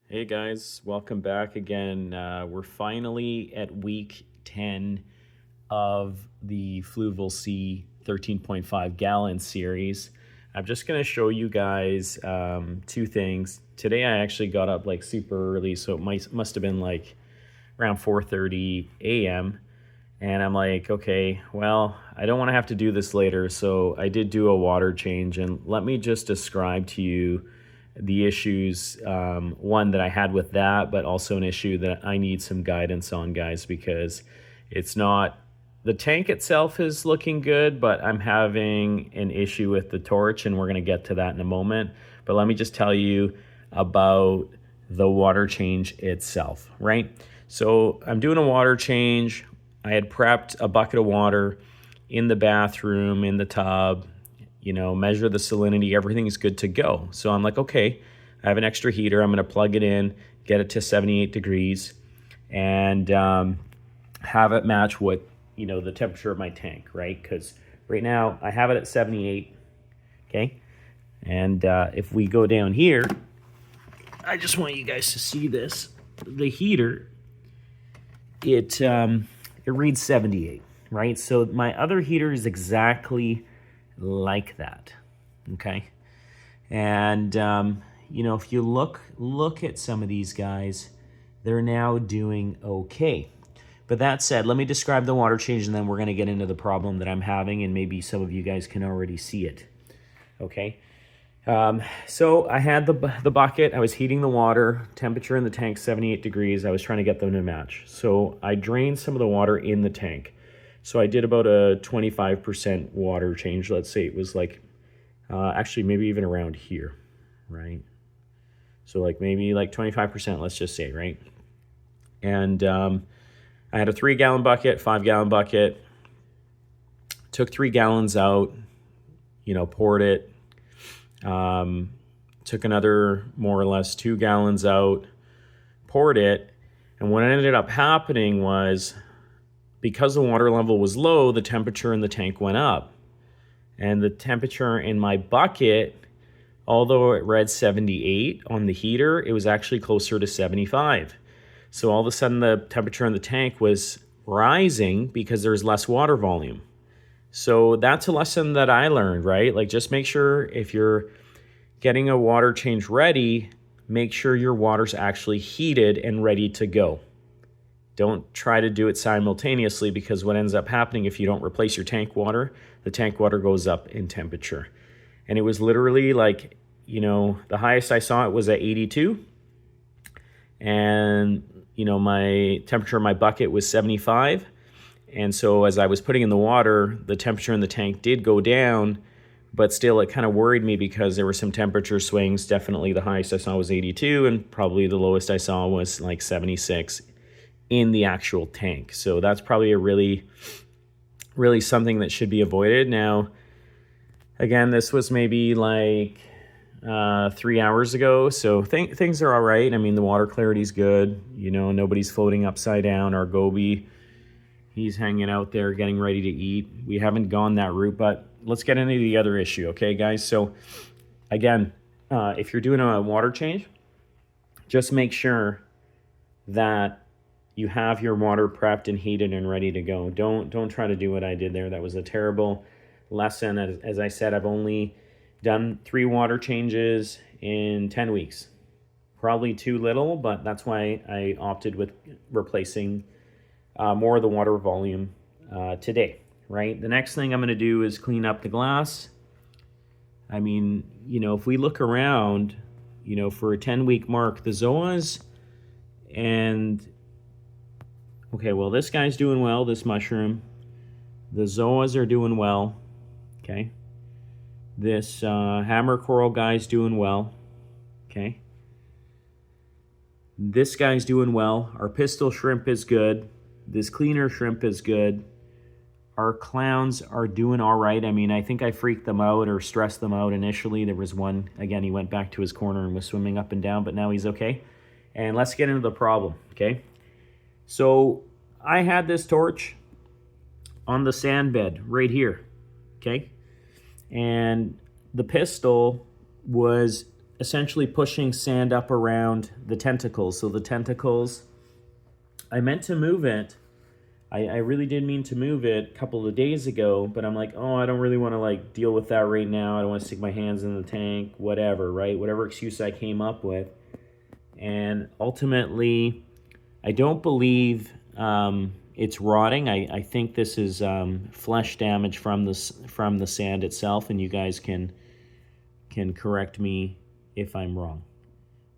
Hey guys, welcome back again. We're finally at week 10 of the Fluval C 13.5 gallon series. I'm just going to show you guys two things. Today I actually got up like super early, so it must have been like around 4:30 a.m. And I'm like, okay, well, I don't want to have to do this later, so I did do a water change. And let me just describe to you the issues, one that I had with that, but also an issue that I need some guidance on, guys, because it's not, the tank itself is looking good, but I'm having an issue with the torch, and we're going to get to that in a moment. But let me just tell you about the water change itself, right? So I'm doing a water change. I had prepped a bucket of water in the bathroom, in the tub, measure the salinity, everything's good to go. So I'm like, okay, I have an extra heater. I'm going to plug it in, get it to 78 degrees, and have it match what, the temperature of my tank, right? Because right now I have it at 78, okay? And if we go down here, I just want you guys to see this. The heater, it reads 78, right? So my other heater is exactly like that, okay? And if you look at some of these guys, they're now doing okay. But that said, let me describe the water change, and then we're going to get into the problem that I'm having, and maybe some of you guys can already see it, okay? So I had the bucket, I was heating the water, temperature in the tank 78 degrees. I was trying to get them to match. So I drained some of the water in the tank. So I did about a 25% water change. Let's say it was like, actually maybe even around here, right? So like maybe like 25%, let's just say, right? And I had a 3-gallon bucket, 5-gallon bucket, took 3 gallons out, poured it, took another more or less 2 gallons out, poured it, and what ended up happening was, because the water level was low, the temperature in the tank went up. And the temperature in my bucket, although it read 78 on the heater, it was actually closer to 75. So all of a sudden the temperature in the tank was rising because there's less water volume. So that's a lesson that I learned, right? Like, just make sure if you're getting a water change ready, make sure your water's actually heated and ready to go. Don't try to do it simultaneously, because what ends up happening if you don't replace your tank water, the tank water goes up in temperature. And it was literally like, the highest I saw it was at 82. And, my temperature in my bucket was 75. And so as I was putting in the water, the temperature in the tank did go down, but still it kind of worried me because there were some temperature swings. Definitely the highest I saw was 82, and probably the lowest I saw was like 76 in the actual tank. So that's probably a really something that should be avoided. Now, again, this was maybe like 3 hours ago, so things are all right. I mean, the water clarity is good. Nobody's floating upside down. Our goby, he's hanging out there getting ready to eat. We haven't gone that route, but let's get into the other issue, okay, guys? So again, if you're doing a water change, just make sure that you have your water prepped and heated and ready to go. Don't try to do what I did there. That was a terrible lesson. As I said, I've only done 3 water changes in 10 weeks. Probably too little, but that's why I opted with replacing more of the water volume today, right? The next thing I'm going to do is clean up the glass. I mean, if we look around, for a 10-week mark, the zoas and... Okay, well, this guy's doing well, this mushroom. The zoas are doing well, okay? This hammer coral guy's doing well, okay? This guy's doing well. Our pistol shrimp is good. This cleaner shrimp is good. Our clowns are doing all right. I mean, I think I freaked them out or stressed them out initially. There was one, again, he went back to his corner and was swimming up and down, but now he's okay. And let's get into the problem, okay? So I had this torch on the sand bed right here, okay? And the pistol was essentially pushing sand up around the tentacles. So the tentacles, I meant to move it. I really did mean to move it a couple of days ago, but I'm like, oh, I don't really want to like deal with that right now. I don't want to stick my hands in the tank, whatever, right? Whatever excuse I came up with. And ultimately, I don't believe it's rotting. I think this is flesh damage from the sand itself, and you guys can correct me if I'm wrong,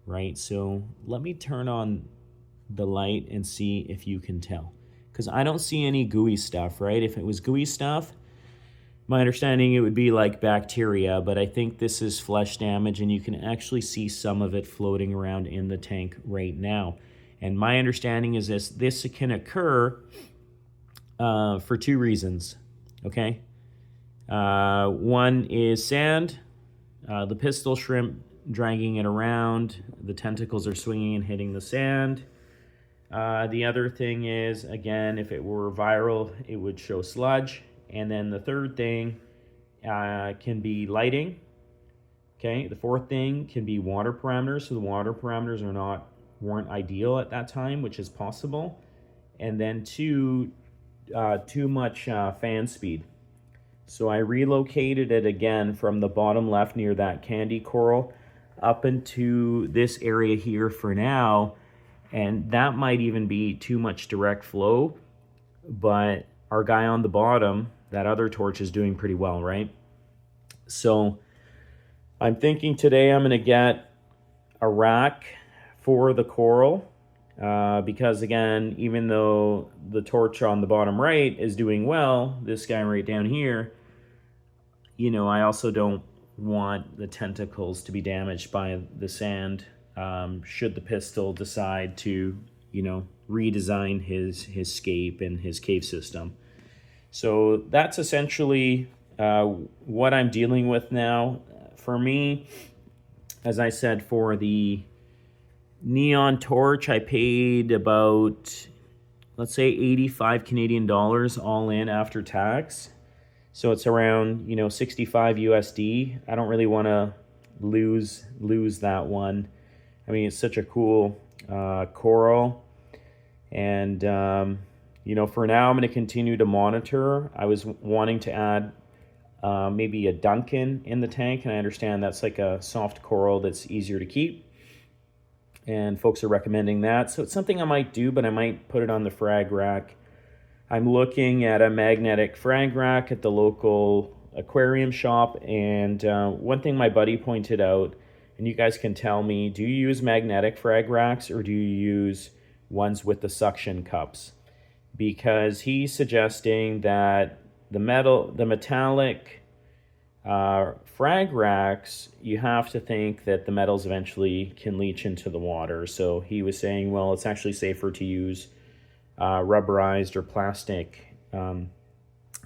right? So let me turn on the light and see if you can tell, because I don't see any gooey stuff, right? If it was gooey stuff, my understanding it would be like bacteria, but I think this is flesh damage, and you can actually see some of it floating around in the tank right now. And my understanding is this can occur for two reasons, okay? One is sand, the pistol shrimp dragging it around, the tentacles are swinging and hitting the sand. The other thing is, again, if it were viral, it would show sludge. And then the third thing can be lighting. Okay, the fourth thing can be water parameters. So the water parameters weren't ideal at that time, which is possible. And then too much fan speed. So I relocated it again from the bottom left near that candy coral up into this area here for now. And that might even be too much direct flow, but our guy on the bottom, that other torch, is doing pretty well, right? So I'm thinking today I'm going to get a rack for the coral because, again, even though the torch on the bottom right is doing well, this guy right down here, you know, I also don't want the tentacles to be damaged by the sand should the pistol decide to, you know, redesign his scape and his cave system. So that's essentially what I'm dealing with now. For me, as I said, for the neon torch, I paid about, let's say, 85 Canadian dollars all in after tax. So it's around, you know, 65 USD. I don't really want to lose that one. I mean, it's such a cool coral. And, you know, for now, I'm going to continue to monitor. I was wanting to add maybe a Duncan in the tank, and I understand that's like a soft coral that's easier to keep. And folks are recommending that. So it's something I might do, but I might put it on the frag rack. I'm looking at a magnetic frag rack at the local aquarium shop. And one thing my buddy pointed out, and you guys can tell me, do you use magnetic frag racks or do you use ones with the suction cups? Because he's suggesting that the metallic frag racks, you have to think that the metals eventually can leach into the water. So he was saying, well, it's actually safer to use rubberized or plastic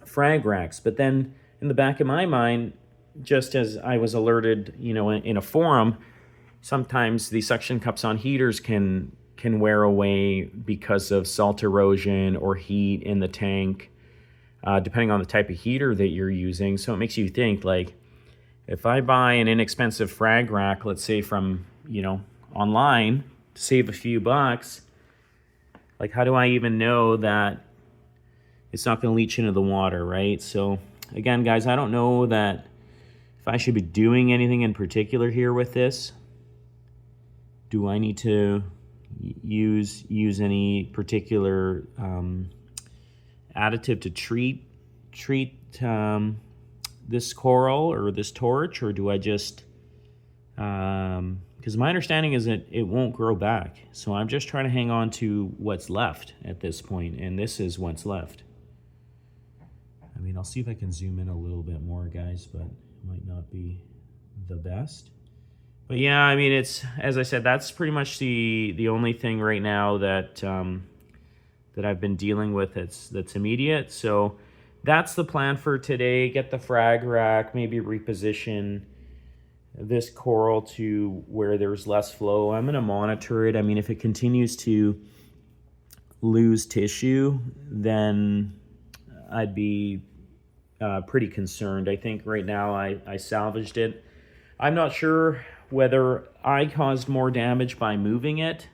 frag racks. But then in the back of my mind, just as I was alerted, you know, in a forum, sometimes the suction cups on heaters can wear away because of salt erosion or heat in the tank, depending on the type of heater that you're using. So it makes you think, like, if I buy an inexpensive frag rack, let's say from, you know, online, to save a few bucks, like, how do I even know that it's not going to leach into the water, right? So again, guys, I don't know that if I should be doing anything in particular here with this. Do I need to use any particular additive to treat this coral or this torch, or do I just because my understanding is that it won't grow back, so I'm just trying to hang on to what's left at this point, and this is what's left. I mean, I'll see if I can zoom in a little bit more, guys, but it might not be the best. But yeah, I mean, it's, as I said, that's pretty much the only thing right now that that I've been dealing with that's immediate. So that's the plan for today. Get the frag rack, maybe reposition this coral to where there's less flow. I'm going to monitor it. I mean, if it continues to lose tissue, then I'd be pretty concerned. I think right now I salvaged it. I'm not sure whether I caused more damage by moving it.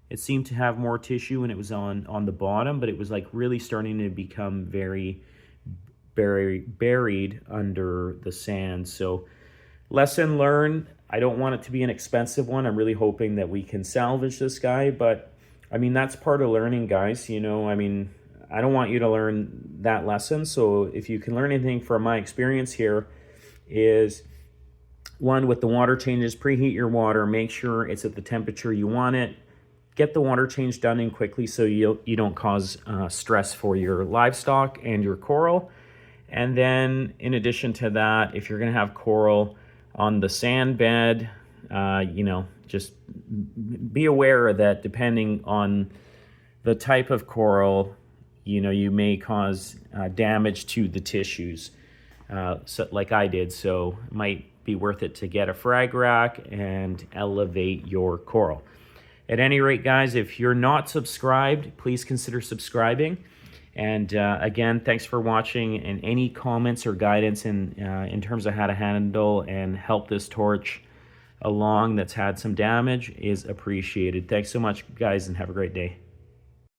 It seemed to have more tissue when it was on the bottom, but it was like really starting to become very buried under the sand. So lesson learned. I don't want it to be an expensive one. I'm really hoping that we can salvage this guy, but I mean, that's part of learning, guys. You know, I mean, I don't want you to learn that lesson. So if you can learn anything from my experience here is, one, with the water changes, preheat your water, make sure it's at the temperature you want it. Get the water change done in quickly so you don't cause stress for your livestock and your coral. And then in addition to that, if you're gonna have coral on the sand bed, you know, just be aware that depending on the type of coral, you know, you may cause damage to the tissues, so like I did. So it might be worth it to get a frag rack and elevate your coral. At any rate, guys, if you're not subscribed, please consider subscribing. And again, thanks for watching, and any comments or guidance in terms of how to handle and help this torch along that's had some damage is appreciated. Thanks so much, guys, and have a great day.